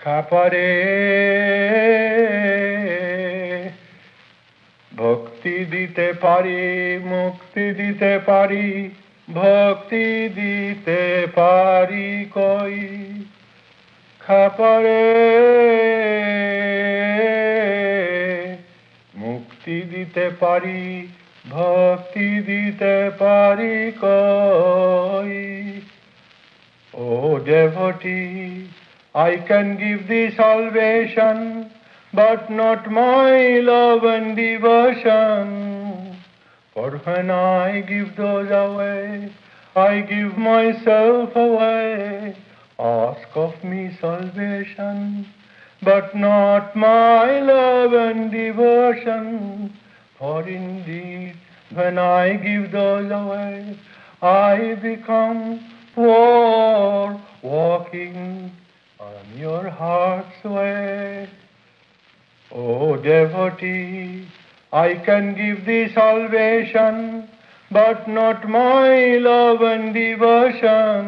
খাপারে ভক্তি দিতে পারি, মুক্তি দিতে পারি, ভক্তি দিতে পারি কই। খাপারে মুক্তি দিতে পারি, ভক্তি দিতে পারি কই। Oh devotee, I can give thee salvation, but not my love and devotion. For when I give those away, I give myself away. Ask of me salvation, but not my love and devotion. For indeed, when I give those away, I become poor, walking on your heart's way. Oh devotee, I can give thee salvation, but not my love and devotion.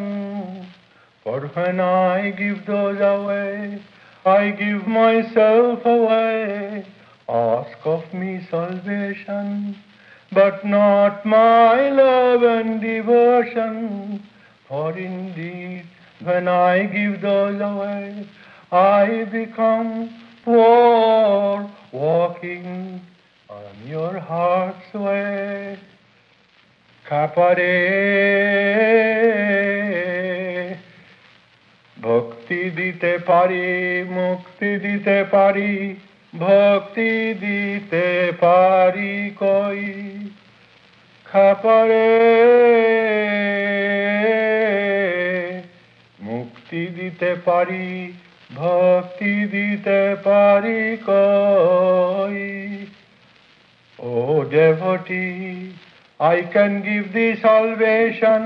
For when I give those away, I give myself away. Ask of me salvation, but not my love and devotion. For indeed, when I give those away, I become poor, walking on your heart's way. খাপারে ভক্তি দিতে পারি, মুক্তি দিতে পারি, ভক্তি দিতে পারি কই। খাপারে মুক্তি দিতে পারি, ভক্তি দিতে পারি কই। Oh devotee, I can give thee salvation,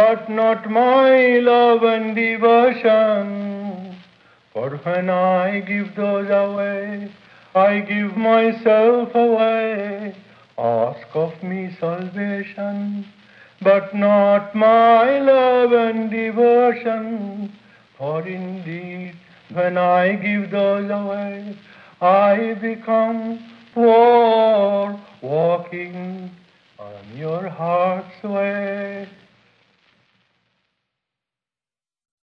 but not my love and devotion. For when I give those away, I give myself away. Ask of me salvation, but not my love and devotion. For indeed, when I give those away, I become poor, walking on your heart's way.